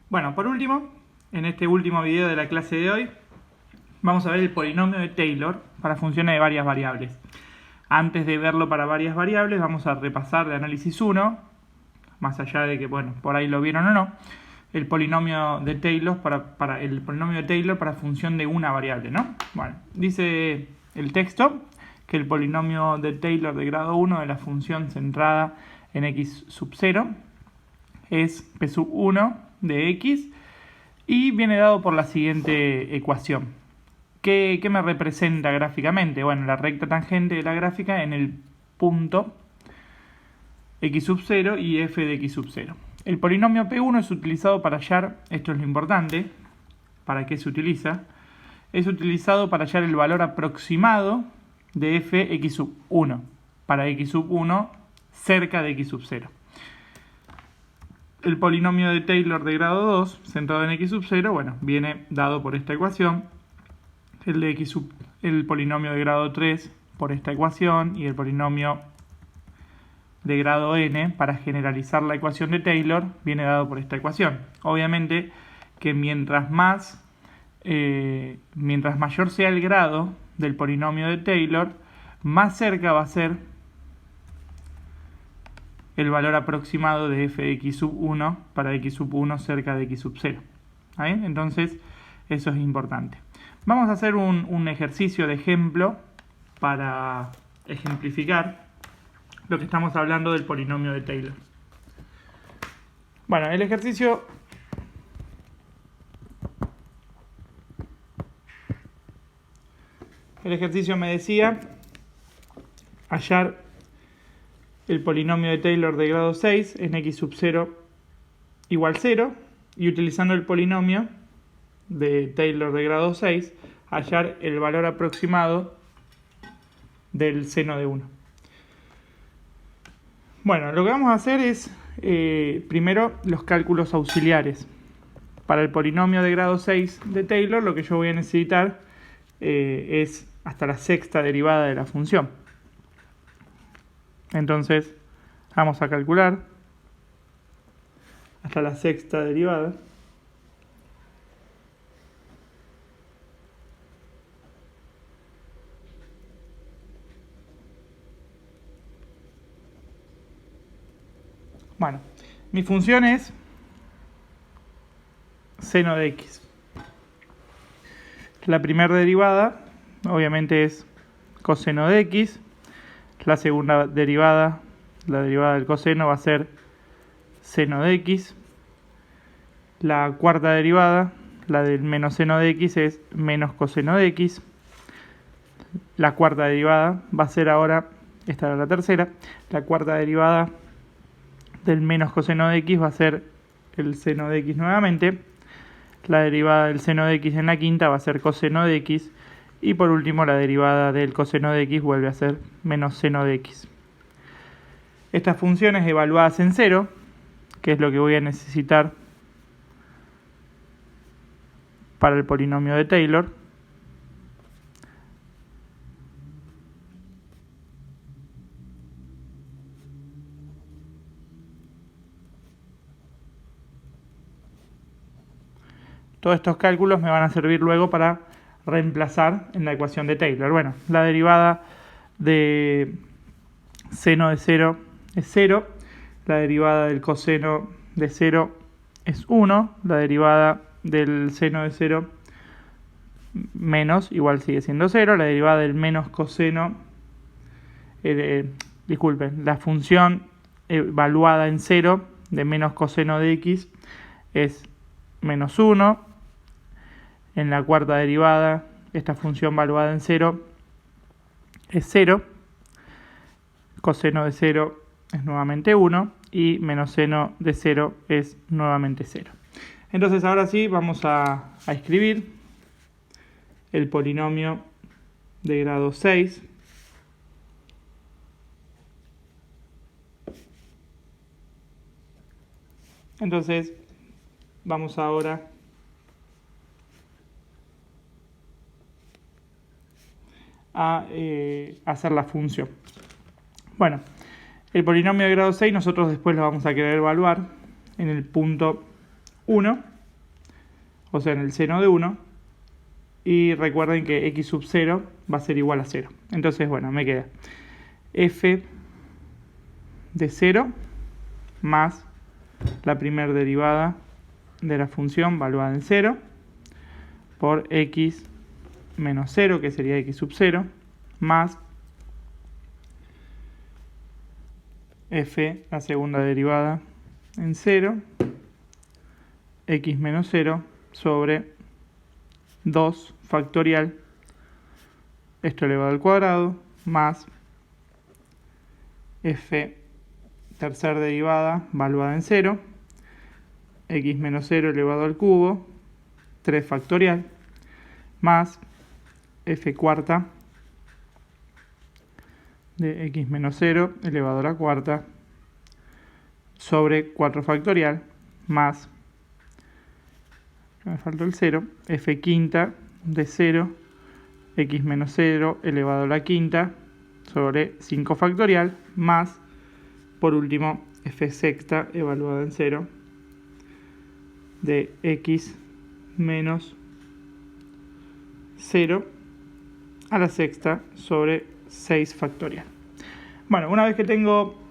Bueno, por último, en este último video de la clase de hoy, vamos a ver el polinomio de Taylor para funciones de varias variables. Antes de verlo para varias variables, vamos a repasar de análisis 1, más allá de que, bueno, por ahí lo vieron o no, el polinomio de Taylor para función de una variable, ¿no? Bueno, dice el texto que el polinomio de Taylor de grado 1 de la función centrada en x sub 0 es p sub 1 de x y viene dado por la siguiente ecuación. ¿Qué me representa gráficamente? Bueno, la recta tangente de la gráfica en el punto x sub 0 y f de x sub 0. El polinomio P1 es utilizado para hallar, esto es lo importante, ¿para qué se utiliza? Es utilizado para hallar el valor aproximado de f x sub 1, para x sub 1 cerca de x sub 0. El polinomio de Taylor de grado 2, centrado en x sub 0, bueno, viene dado por esta ecuación. El polinomio de grado 3 por esta ecuación y el polinomio de grado n para generalizar la ecuación de Taylor viene dado por esta ecuación. Obviamente que mientras mayor sea el grado del polinomio de Taylor, más cerca va a ser el valor aproximado de f de x sub 1 para x sub 1 cerca de x sub 0. ¿Ahí? Entonces, eso es importante. Vamos a hacer un ejercicio de ejemplo para ejemplificar lo que estamos hablando del polinomio de Taylor. Bueno, el ejercicio me decía hallar el polinomio de Taylor de grado 6 en x sub 0 igual 0 y utilizando el polinomio de Taylor de grado 6 hallar el valor aproximado del seno de 1. Bueno, lo que vamos a hacer es primero los cálculos auxiliares. Para el polinomio de grado 6 de Taylor lo que yo voy a necesitar es hasta la sexta derivada de la función. Entonces vamos a calcular hasta la sexta derivada. Bueno, mi función es seno de x. La primera derivada, obviamente, es coseno de x. La segunda derivada, la derivada del coseno, va a ser seno de x. La cuarta derivada, la del menos seno de x, es menos coseno de x. La cuarta derivada va a ser ahora, esta era la tercera, la cuarta derivada del menos coseno de x va a ser el seno de x nuevamente. La derivada del seno de x en la quinta va a ser coseno de x. Y por último la derivada del coseno de x vuelve a ser menos seno de x. Estas funciones evaluadas en 0, que es lo que voy a necesitar para el polinomio de Taylor, todos estos cálculos me van a servir luego para reemplazar en la ecuación de Taylor. Bueno, la derivada de seno de 0 es 0, la derivada del coseno de 0 es 1, la derivada del seno de 0 menos igual sigue siendo 0, la derivada del menos coseno, la función evaluada en 0 de menos coseno de x es menos 1. En la cuarta derivada, esta función evaluada en 0 es 0. Coseno de 0 es nuevamente 1. Y menos seno de 0 es nuevamente 0. Entonces ahora sí vamos a escribir el polinomio de grado 6. Entonces vamos ahora a hacer la función. Bueno, El polinomio de grado 6 nosotros después lo vamos a querer evaluar en el punto 1. o sea en el seno de 1, y recuerden que x sub 0 va a ser igual a 0. Entonces, bueno, me queda f de 0 más la primera derivada de la función valuada en 0 por x menos 0, que sería x sub 0, más f, la segunda derivada en 0, x menos 0 sobre 2 factorial, esto elevado al cuadrado, más f, tercera derivada valuada en 0, x menos 0 elevado al cubo, 3 factorial, más f cuarta de x menos 0 elevado a la cuarta sobre 4 factorial, más, me faltó el 0, f quinta de 0, x menos 0 elevado a la quinta sobre 5 factorial, más, por último, f sexta evaluada en 0 de x menos 0 a la sexta sobre 6 factorial. Bueno, una vez que tengo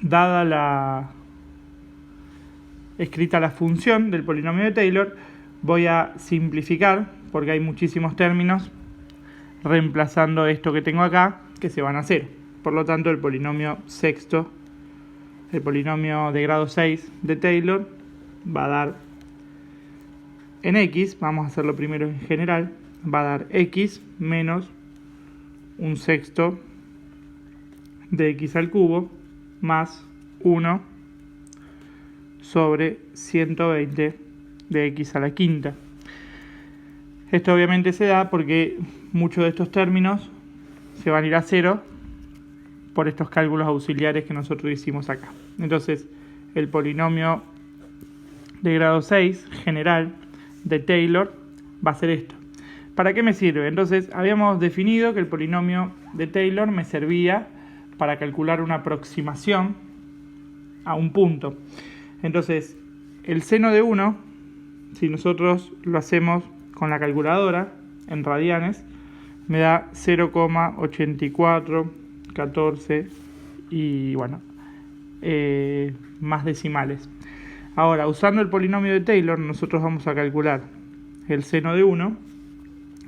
dada escrita la función del polinomio de Taylor, voy a simplificar, porque hay muchísimos términos, reemplazando esto que tengo acá, que se van a 0. Por lo tanto, el polinomio sexto, el polinomio de grado 6 de Taylor, va a dar en x, vamos a hacerlo primero en general, va a dar x menos un sexto de x al cubo más 1 sobre 120 de x a la quinta. Esto obviamente se da porque muchos de estos términos se van a ir a 0 por estos cálculos auxiliares que nosotros hicimos acá. Entonces, el polinomio de grado 6 general de Taylor va a ser esto. ¿Para qué me sirve? Entonces, habíamos definido que el polinomio de Taylor me servía para calcular una aproximación a un punto. Entonces, el seno de 1, si nosotros lo hacemos con la calculadora en radianes, me da 0,8414 y bueno, más decimales. Ahora, usando el polinomio de Taylor, nosotros vamos a calcular el seno de 1.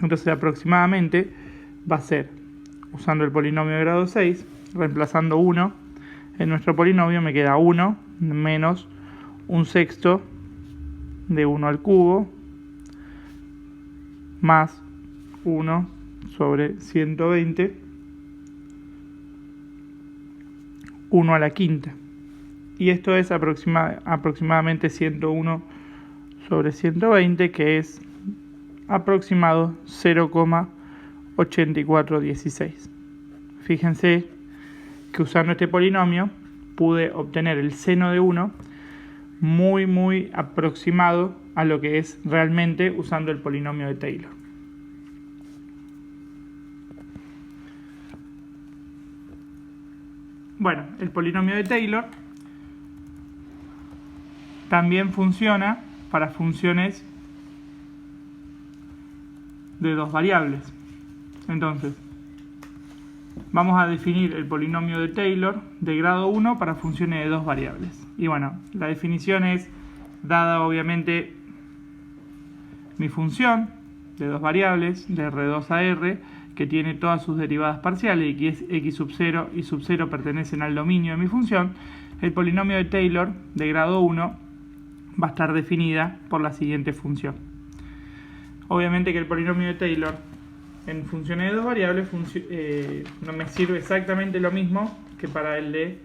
Entonces, aproximadamente va a ser, usando el polinomio de grado 6, reemplazando 1 en nuestro polinomio, me queda 1 menos un sexto de 1 al cubo más 1 sobre 120, 1 a la quinta. Y esto es aproximadamente 101 sobre 120, que es aproximado 0,8416. Fíjense que usando este polinomio pude obtener el seno de 1 muy aproximado a lo que es realmente usando el polinomio de Taylor. Bueno, el polinomio de Taylor también funciona para funciones de dos variables. Entonces, vamos a definir el polinomio de Taylor de grado 1 para funciones de dos variables. Y bueno, la definición es, dada obviamente mi función de dos variables, de R2 a R, que tiene todas sus derivadas parciales y que es x sub 0 y sub 0 pertenecen al dominio de mi función, el polinomio de Taylor de grado 1 va a estar definida por la siguiente función. Obviamente que el polinomio de Taylor en funciones de dos variables no me sirve exactamente lo mismo que para el de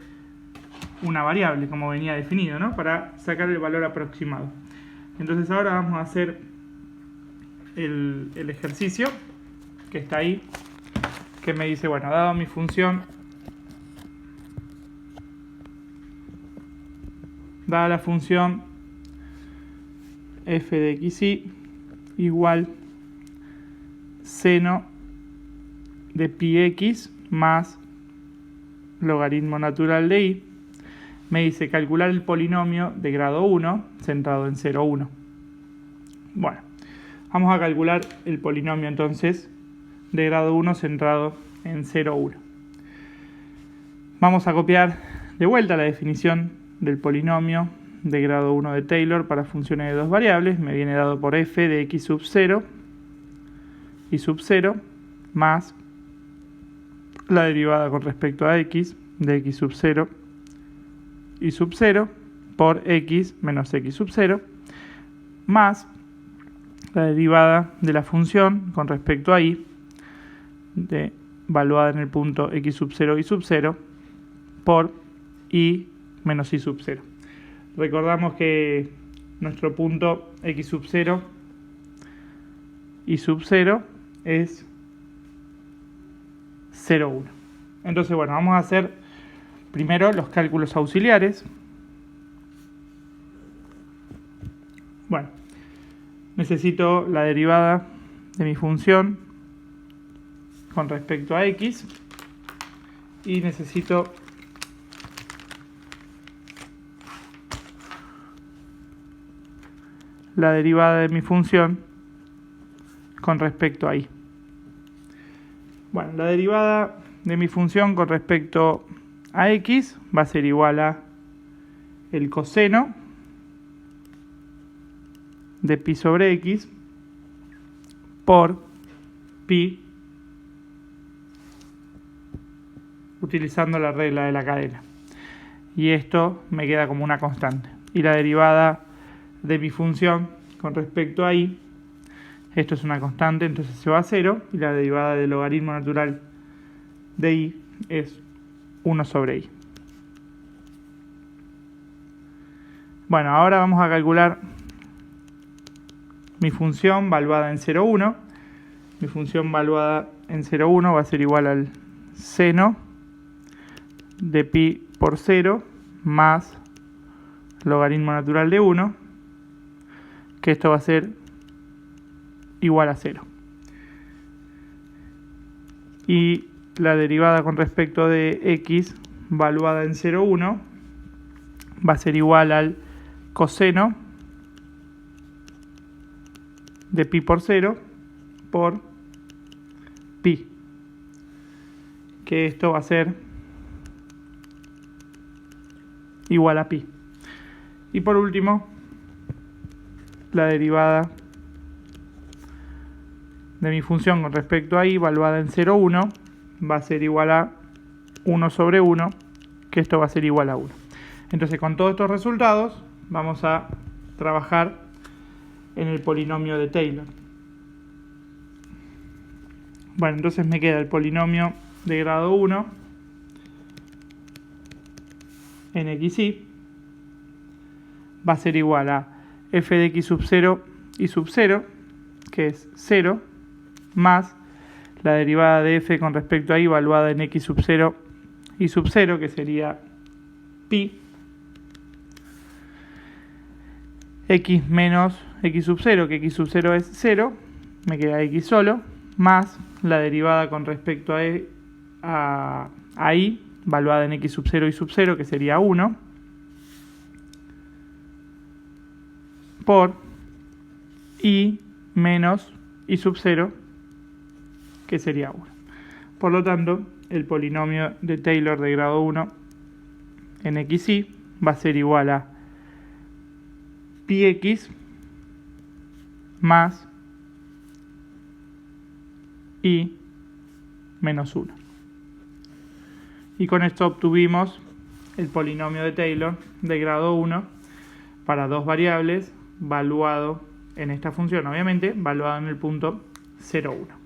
una variable, como venía definido, ¿no? Para sacar el valor aproximado. Entonces ahora vamos a hacer el ejercicio que está ahí, que me dice, bueno, dado mi función, dada la función f de xy igual seno de pi x más logaritmo natural de y, me dice calcular el polinomio de grado 1 centrado en 0, 1. Bueno, vamos a calcular el polinomio entonces de grado 1 centrado en 0, 1. Vamos a copiar de vuelta la definición del polinomio de grado 1 de Taylor para funciones de dos variables. Me viene dado por f de x sub 0 y sub 0 más la derivada con respecto a x de x sub 0 y sub 0 por x menos x sub 0 más la derivada de la función con respecto a y evaluada en el punto x sub 0 y sub 0 por y menos y sub 0. Recordamos que nuestro punto x sub 0 y sub 0 es 0, 1. Entonces, bueno, vamos a hacer primero los cálculos auxiliares. Bueno, necesito la derivada de mi función con respecto a x y necesito la derivada de mi función con respecto a y. Bueno, la derivada de mi función con respecto a x va a ser igual a el coseno de pi sobre x por pi utilizando la regla de la cadena. Y esto me queda como una constante. Y la derivada de mi función con respecto a y, esto es una constante, entonces se va a 0, y la derivada del logaritmo natural de y es 1 sobre y. Bueno, ahora vamos a calcular mi función valuada en 0, 1. Mi función valuada en 0, 1 va a ser igual al seno de pi por 0 más logaritmo natural de 1, que esto va a ser igual a 0. Y la derivada con respecto de x valuada en 0, 1 va a ser igual al coseno de pi por 0 por pi, que esto va a ser igual a pi. Y por último, la derivada de mi función con respecto a y valuada en 0, 1 va a ser igual a 1 sobre 1, que esto va a ser igual a 1. Entonces, con todos estos resultados vamos a trabajar en el polinomio de Taylor. Bueno, entonces me queda el polinomio de grado 1 en xy va a ser igual a f de x sub 0 y sub 0, que es 0, más la derivada de f con respecto a y evaluada en x sub 0 y sub 0, que sería pi, x menos x sub 0, que x sub 0 es 0, me queda x solo, más la derivada con respecto a y, evaluada en x sub 0 y sub 0, que sería 1, por y menos y sub 0, que sería 1. Por lo tanto, el polinomio de Taylor de grado 1 en xy va a ser igual a pi x más y menos 1. Y con esto obtuvimos el polinomio de Taylor de grado 1 para dos variables, valuado en esta función, obviamente, valuado en el punto 0, 1.